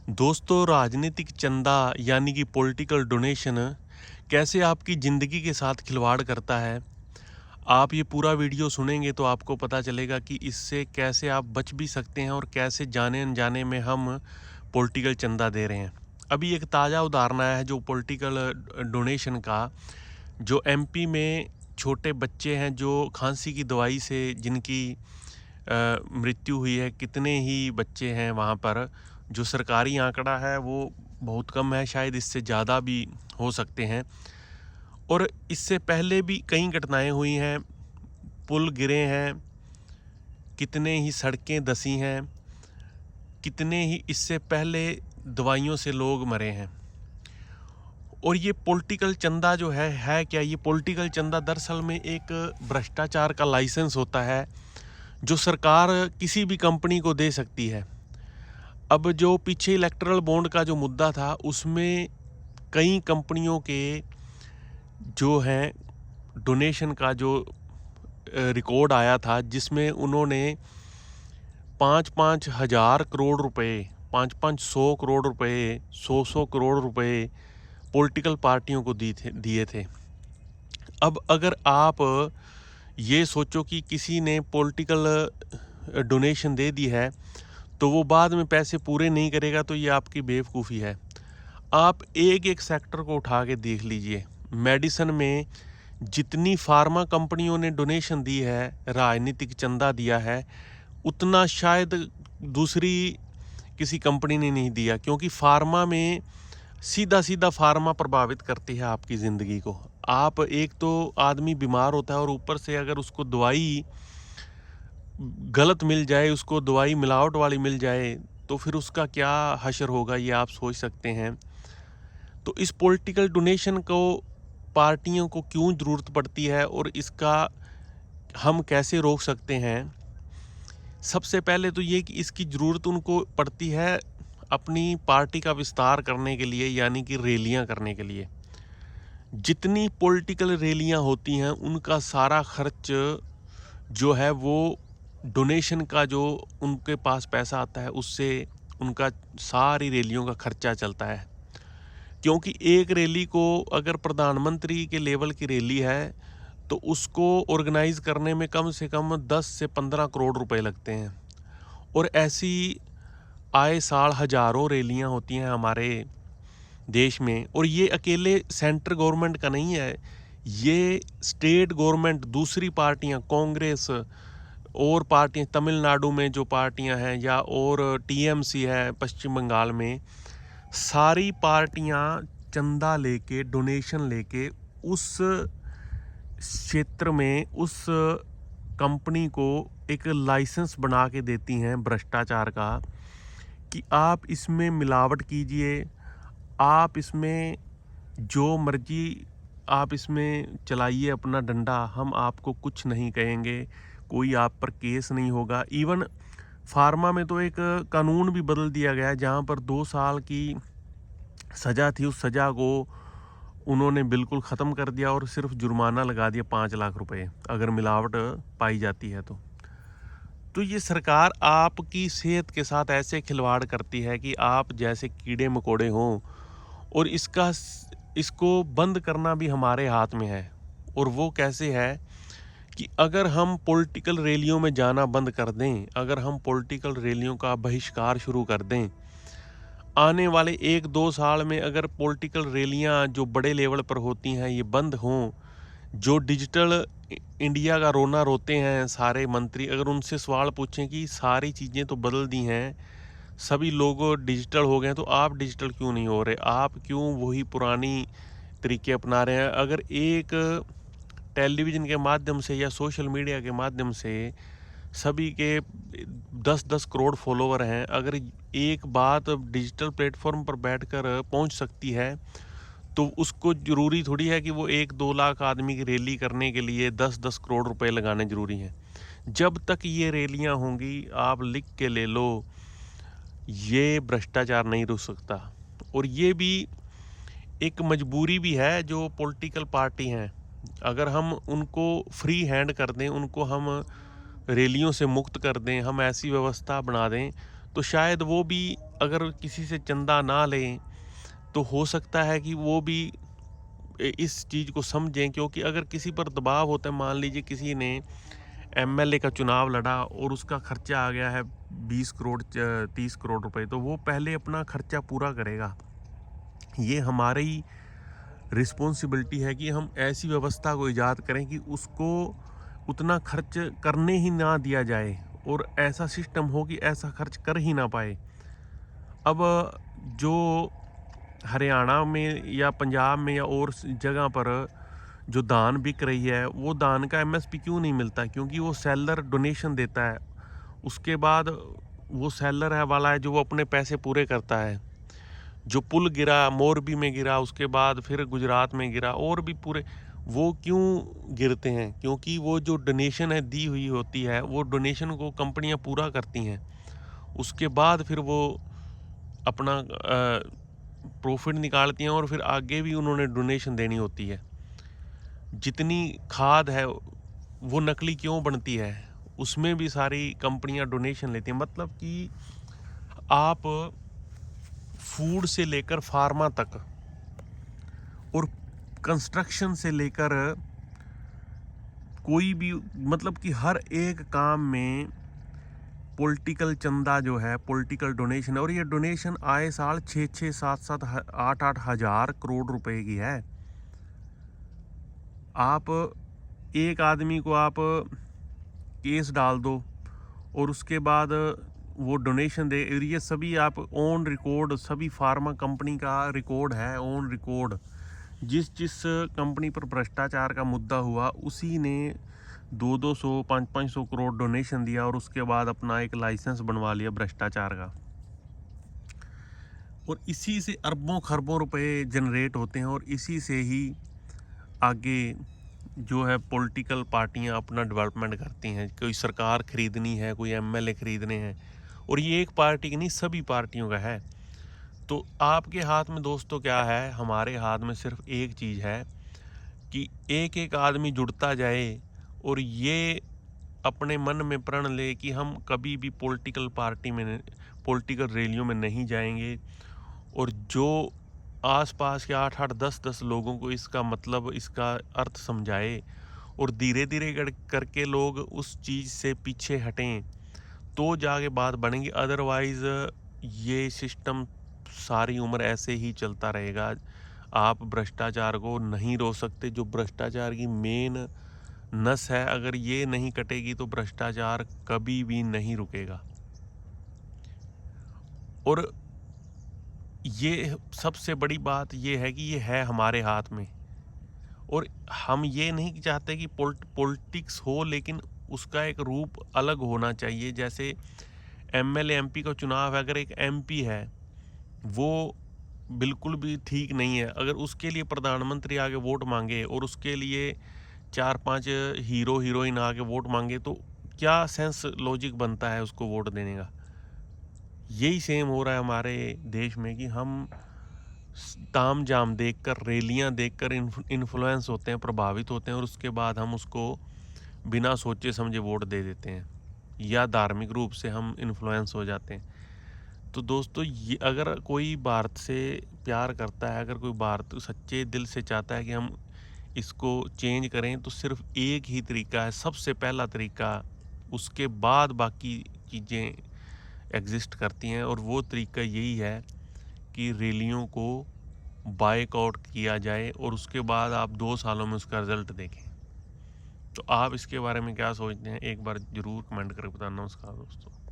दोस्तों, राजनीतिक चंदा यानी कि पॉलिटिकल डोनेशन कैसे आपकी ज़िंदगी के साथ खिलवाड़ करता है। आप ये पूरा वीडियो सुनेंगे तो आपको पता चलेगा कि इससे कैसे आप बच भी सकते हैं और कैसे जाने अनजाने में हम पॉलिटिकल चंदा दे रहे हैं। अभी एक ताज़ा उदाहरण आया है जो पॉलिटिकल डोनेशन का, जो एमपी में छोटे बच्चे हैं जो खांसी की दवाई से जिनकी मृत्यु हुई है। कितने ही बच्चे हैं वहाँ पर, जो सरकारी आंकड़ा है वो बहुत कम है, शायद इससे ज़्यादा भी हो सकते हैं। और इससे पहले भी कई घटनाएं हुई हैं, पुल गिरे हैं, कितने ही सड़कें धंसी हैं, कितने ही इससे पहले दवाइयों से लोग मरे हैं। और ये पॉलिटिकल चंदा जो है क्या, ये पॉलिटिकल चंदा दरअसल में एक भ्रष्टाचार का लाइसेंस होता है जो सरकार किसी भी कंपनी को दे सकती है। अब जो पीछे इलेक्टरल बॉन्ड का जो मुद्दा था, उसमें कई कंपनियों के जो हैं डोनेशन का जो रिकॉर्ड आया था, जिसमें उन्होंने 5-5 हज़ार करोड़ रुपए, 5-5 सौ करोड़ रुपए, 100-100 करोड़ रुपए पॉलिटिकल पार्टियों को दिए थे। अब अगर आप ये सोचो कि किसी ने पॉलिटिकल डोनेशन दे दी है तो वो बाद में पैसे पूरे नहीं करेगा, तो ये आपकी बेवकूफ़ी है। आप एक एक सेक्टर को उठा के देख लीजिए। मेडिसिन में जितनी फार्मा कंपनियों ने डोनेशन दी है, राजनीतिक चंदा दिया है, उतना शायद दूसरी किसी कंपनी ने नहीं दिया, क्योंकि फार्मा में सीधा सीधा फार्मा प्रभावित करती है आपकी ज़िंदगी को। आप एक तो आदमी बीमार होता है और ऊपर से अगर उसको दवाई गलत मिल जाए, उसको दवाई मिलावट वाली मिल जाए, तो फिर उसका क्या हशर होगा, ये आप सोच सकते हैं। तो इस पॉलिटिकल डोनेशन को पार्टियों को क्यों ज़रूरत पड़ती है और इसका हम कैसे रोक सकते हैं। सबसे पहले तो ये कि इसकी ज़रूरत उनको पड़ती है अपनी पार्टी का विस्तार करने के लिए, यानी कि रैलियां करने के लिए। जितनी पॉलिटिकल रैलियां होती हैं उनका सारा खर्च जो है वो डोनेशन का, जो उनके पास पैसा आता है उससे उनका सारी रैलियों का खर्चा चलता है। क्योंकि एक रैली को, अगर प्रधानमंत्री के लेवल की रैली है तो उसको ऑर्गेनाइज़ करने में कम से कम 10 से 15 करोड़ रुपए लगते हैं। और ऐसी आए साल हज़ारों रैलियां होती हैं हमारे देश में। और ये अकेले सेंट्रल गवर्नमेंट का नहीं है, ये स्टेट गवर्नमेंट, दूसरी पार्टियां, कांग्रेस और पार्टियां, तमिलनाडु में जो पार्टियां हैं, या और टीएमसी है पश्चिम बंगाल में, सारी पार्टियां चंदा लेके, डोनेशन लेके उस क्षेत्र में उस कंपनी को एक लाइसेंस बना के देती हैं भ्रष्टाचार का, कि आप इसमें मिलावट कीजिए, आप इसमें जो मर्जी आप इसमें चलाइए अपना डंडा, हम आपको कुछ नहीं कहेंगे, कोई आप पर केस नहीं होगा। इवन फार्मा में तो एक कानून भी बदल दिया गया है, जहाँ पर 2 साल की सज़ा थी, उस सज़ा को उन्होंने बिल्कुल ख़त्म कर दिया और सिर्फ जुर्माना लगा दिया 5 लाख रुपए अगर मिलावट पाई जाती है तो ये सरकार आपकी सेहत के साथ ऐसे खिलवाड़ करती है कि आप जैसे कीड़े मकोड़े हों। और इसको बंद करना भी हमारे हाथ में है। और वो कैसे है कि अगर हम पॉलिटिकल रैलियों में जाना बंद कर दें, अगर हम पॉलिटिकल रैलियों का बहिष्कार शुरू कर दें, आने वाले 1-2 साल में अगर पॉलिटिकल रैलियां जो बड़े लेवल पर होती हैं ये बंद हों, जो डिजिटल इंडिया का रोना रोते हैं सारे मंत्री, अगर उनसे सवाल पूछें कि सारी चीज़ें तो बदल दी हैं, सभी लोग डिजिटल हो गए हैं, तो आप डिजिटल क्यों नहीं हो रहे, आप क्यों वही पुरानी तरीके अपना रहे हैं। अगर एक टेलीविज़न के माध्यम से या सोशल मीडिया के माध्यम से सभी के 10-10 करोड़ फॉलोवर हैं, अगर एक बात डिजिटल प्लेटफॉर्म पर बैठकर पहुंच सकती है, तो उसको ज़रूरी थोड़ी है कि वो 1-2 लाख आदमी की रैली करने के लिए 10-10 करोड़ रुपए लगाने ज़रूरी हैं। जब तक ये रैलियां होंगी, आप लिख के ले लो, ये भ्रष्टाचार नहीं रुक सकता। और ये भी एक मजबूरी भी है जो पॉलिटिकल पार्टी हैं, अगर हम उनको फ्री हैंड कर दें, उनको हम रैलियों से मुक्त कर दें, हम ऐसी व्यवस्था बना दें, तो शायद वो भी अगर किसी से चंदा ना लें तो हो सकता है कि वो भी इस चीज़ को समझें, क्योंकि अगर किसी पर दबाव होता है, मान लीजिए किसी ने एमएलए का चुनाव लड़ा और उसका खर्चा आ गया है 20 करोड़ 30 करोड़ रुपए, तो वो पहले अपना खर्चा पूरा करेगा। ये हमारी रिस्पॉन्सिबिलिटी है कि हम ऐसी व्यवस्था को ईजाद करें कि उसको उतना खर्च करने ही ना दिया जाए और ऐसा सिस्टम हो कि ऐसा खर्च कर ही ना पाए। अब जो हरियाणा में या पंजाब में या और जगह पर जो धान बिक रही है, वो धान का एमएसपी क्यों नहीं मिलता? क्योंकि वो सेलर डोनेशन देता है, उसके बाद वो सेलर है वाला है जो वो अपने पैसे पूरे करता है। जो पुल गिरा, मोरबी में गिरा, उसके बाद फिर गुजरात में गिरा, और भी पूरे, वो क्यों गिरते हैं? क्योंकि वो जो डोनेशन है दी हुई होती है, वो डोनेशन को कंपनियां पूरा करती हैं, उसके बाद फिर वो अपना प्रॉफिट निकालती हैं और फिर आगे भी उन्होंने डोनेशन देनी होती है। जितनी खाद है वो नकली क्यों बनती है? उसमें भी सारी कंपनियां डोनेशन लेती हैं। मतलब कि आप फूड से लेकर फार्मा तक और कंस्ट्रक्शन से लेकर कोई भी, मतलब कि हर एक काम में पॉलिटिकल चंदा जो है, पॉलिटिकल डोनेशन है, और ये डोनेशन आए साल 6-6, 7-7, 8-8 हज़ार करोड़ रुपए की है। आप एक आदमी को आप केस डाल दो और उसके बाद वो डोनेशन दे, और ये सभी आप ऑन रिकॉर्ड, सभी फार्मा कंपनी का रिकॉर्ड है, ऑन रिकॉर्ड। जिस जिस कंपनी पर भ्रष्टाचार का मुद्दा हुआ, उसी ने 200-200, 500-500 करोड़ डोनेशन दिया और उसके बाद अपना एक लाइसेंस बनवा लिया भ्रष्टाचार का। और इसी से अरबों खरबों रुपए जनरेट होते हैं और इसी से ही आगे जो है पॉलिटिकल पार्टियां अपना डेवलपमेंट करती हैं। कोई सरकार खरीदनी है, कोई एमएलए खरीदने हैं, और ये एक पार्टी की नहीं, सभी पार्टियों का है। तो आपके हाथ में दोस्तों क्या है? हमारे हाथ में सिर्फ एक चीज़ है कि एक एक आदमी जुड़ता जाए और ये अपने मन में प्रण ले कि हम कभी भी पॉलिटिकल पार्टी में, पॉलिटिकल रैलियों में नहीं जाएंगे, और जो आसपास के 8-8, 10-10 लोगों को इसका मतलब, इसका अर्थ समझाए और धीरे धीरे करके लोग उस चीज़ से पीछे हटें, तो जाके बात बनेगी। अदरवाइज़ ये सिस्टम सारी उम्र ऐसे ही चलता रहेगा। आप भ्रष्टाचार को नहीं रोक सकते। जो भ्रष्टाचार की मेन नस है, अगर ये नहीं कटेगी तो भ्रष्टाचार कभी भी नहीं रुकेगा। और ये सबसे बड़ी बात ये है कि ये है हमारे हाथ में, और हम ये नहीं चाहते कि पॉलिटिक्स हो, लेकिन उसका एक रूप अलग होना चाहिए। जैसे एमएलए एमपी का चुनाव है, अगर एक एमपी है वो बिल्कुल भी ठीक नहीं है, अगर उसके लिए प्रधानमंत्री आगे वोट मांगे और उसके लिए 4-5 हीरो हीरोइन आके वोट मांगे, तो क्या सेंस लॉजिक बनता है उसको वोट देने का? यही सेम हो रहा है हमारे देश में कि हम ताम झाम देखकर, रैलियां देखकर इन्फ्लुएंस होते हैं, प्रभावित होते हैं, और उसके बाद हम उसको बिना सोचे समझे वोट दे देते हैं, या धार्मिक रूप से हम इन्फ्लुएंस हो जाते हैं। तो दोस्तों, ये अगर कोई भारत से प्यार करता है, अगर कोई भारत सच्चे दिल से चाहता है कि हम इसको चेंज करें, तो सिर्फ एक ही तरीका है, सबसे पहला तरीका, उसके बाद बाकी चीज़ें एग्जिस्ट करती हैं, और वो तरीका यही है कि रैलियों को बायकॉट किया जाए और उसके बाद आप 2 सालों में उसका रिजल्ट देखें। तो आप इसके बारे में क्या सोचते हैं? एक बार ज़रूर कमेंट करके बताना। नमस्कार दोस्तों।